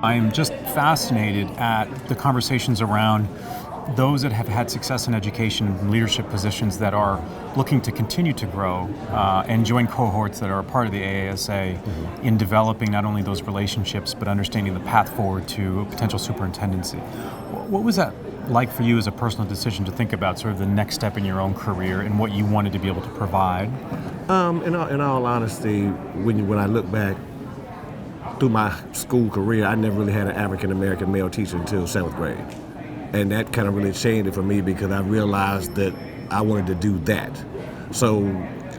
I am just fascinated at the conversations around those that have had success in education and leadership positions that are looking to continue to grow and join cohorts that are a part of the AASA in developing not only those relationships but understanding the path forward to potential superintendency. What was that like for you as a personal decision to think about sort of the next step in your own career and what you wanted to be able to provide? In all honesty, when I look back through my school career, I never really had an African-American male teacher until 7th grade. And that kind of really changed it for me because I realized that I wanted to do that. So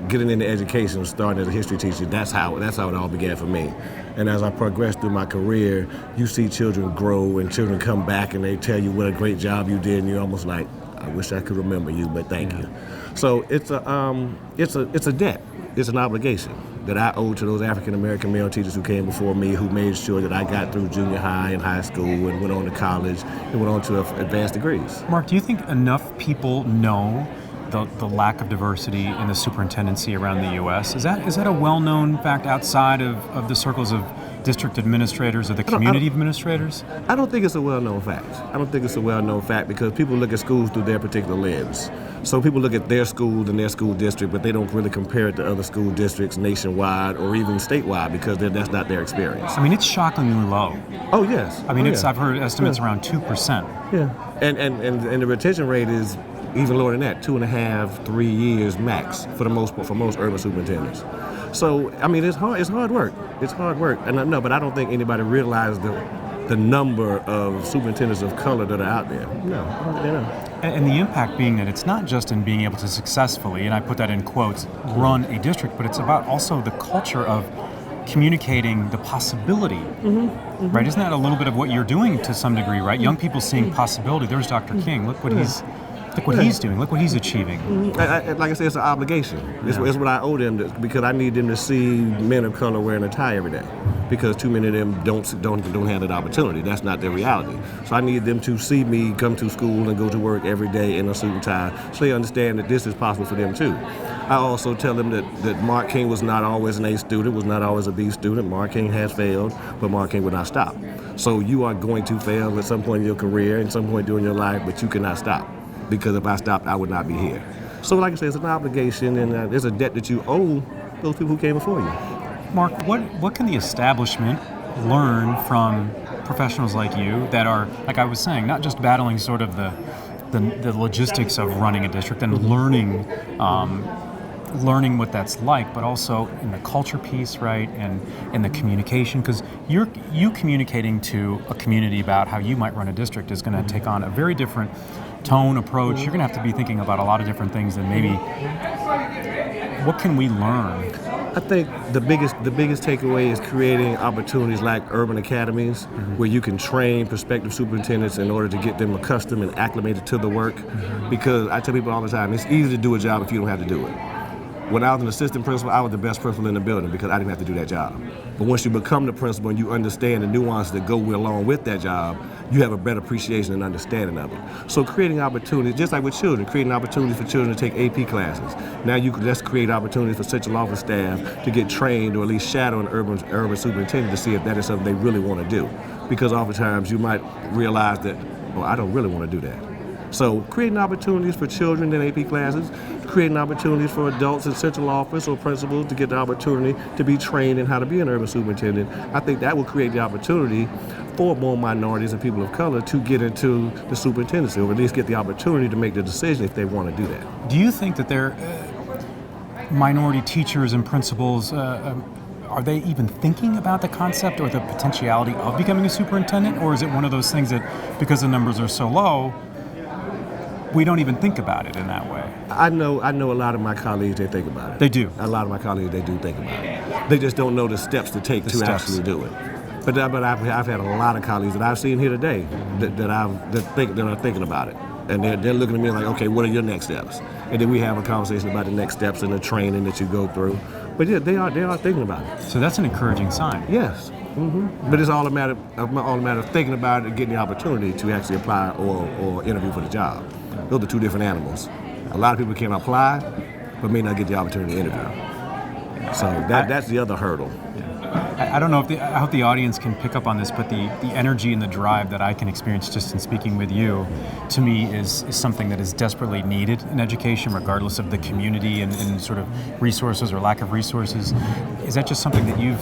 getting into education, starting as a history teacher, that's how it all began for me. And as I progressed through my career, you see children grow and children come back and they tell you what a great job you did, and you're almost like, I wish I could remember you, but thank you. So it's a debt. It's an obligation that I owe to those African-American male teachers who came before me, who made sure that I got through junior high and high school and went on to college and went on to advanced degrees. Mark, do you think enough people know the lack of diversity in the superintendency around the U.S.? Is that a well-known fact outside of the circles of district administrators or the community administrators? I don't think it's a well-known fact. I don't think it's a well-known fact because people look at schools through their particular lens. So people look at their school and their school district, but they don't really compare it to other school districts nationwide or even statewide because that's not their experience. I mean, it's shockingly low. Oh, yes. I mean, I've heard estimates around 2%. Yeah. And the retention rate is even lower than that, 2.5, 3 years max for most urban superintendents. So, I mean, it's hard work. It's hard work. But I don't think anybody realized the number of superintendents of color that are out there. No. And the impact being that it's not just in being able to successfully, and I put that in quotes, run a district, but it's about also the culture of communicating the possibility, right? Isn't that a little bit of what you're doing to some degree, right? Young people seeing possibility. There's Dr. King. Look what he's doing. Look what he's achieving. Like I said, it's an obligation. It's what I owe them because I need them to see men of color wearing a tie every day. Because too many of them don't have that opportunity. That's not their reality. So I need them to see me come to school and go to work every day in a suit and tie, so they understand that this is possible for them too. I also tell them that Mark King was not always an A student, was not always a B student. Mark King has failed, but Mark King would not stop. So you are going to fail at some point in your career, at some point during your life, but you cannot stop. Because if I stopped, I would not be here. So like I said, it's an obligation and there's a debt that you owe those people who came before you. Mark, what can the establishment learn from professionals like you that are, like I was saying, not just battling sort of the logistics of running a district and learning what that's like, but also in the culture piece, right, and the communication, because you communicating to a community about how you might run a district is going to take on a very different tone, approach. You're going to have to be thinking about a lot of different things than maybe. What can we learn? I think the biggest takeaway is creating opportunities like urban academies where you can train prospective superintendents in order to get them accustomed and acclimated to the work. Because I tell people all the time, it's easy to do a job if you don't have to do it. When I was an assistant principal, I was the best principal in the building because I didn't have to do that job. But once you become the principal and you understand the nuances that go along with that job, you have a better appreciation and understanding of it. So creating opportunities, just like with children, creating opportunities for children to take AP classes. Now let's create opportunities for central office staff to get trained or at least shadow an urban superintendent to see if that is something they really want to do. Because oftentimes you might realize that, well, I don't really want to do that. So creating opportunities for children in AP classes, creating opportunities for adults in central office or principals to get the opportunity to be trained in how to be an urban superintendent. I think that will create the opportunity for more minorities and people of color to get into the superintendency, or at least get the opportunity to make the decision if they want to do that. Do you think that there minority teachers and principals, are they even thinking about the concept or the potentiality of becoming a superintendent, or is it one of those things that because the numbers are so low, we don't even think about it in that way? I know a lot of my colleagues, they think about it. They do. A lot of my colleagues, they do think about it. They just don't know the steps to take to actually do it. But I've had a lot of colleagues that I've seen here today that are thinking about it. And they're looking at me like, okay, what are your next steps? And then we have a conversation about the next steps and the training that you go through. But yeah, they are thinking about it. So that's an encouraging sign. Yes. But it's all a matter of thinking about it and getting the opportunity to actually apply or interview for the job. Those are two different animals. A lot of people can apply, but may not get the opportunity to interview. So that's the other hurdle. Yeah. I don't know if I hope the audience can pick up on this, but the energy and the drive that I can experience just in speaking with you, to me, is something that is desperately needed in education, regardless of the community and sort of resources or lack of resources. Is that just something that you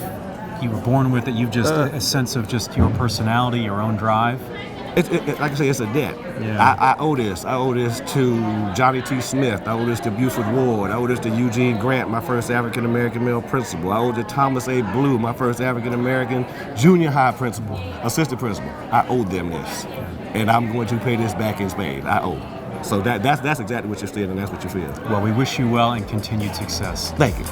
were born with, that you've just a sense of just your personality, your own drive? Like I say, it's a debt. Yeah. I owe this. I owe this to Johnny T. Smith. I owe this to Buford Ward. I owe this to Eugene Grant, my first African-American male principal. I owe it to Thomas A. Blue, my first African-American junior high principal, assistant principal. I owe them this. And I'm going to pay this back in spades. I owe. So that's exactly what you're saying, and that's what you feel. Well, we wish you well and continued success. Thank you.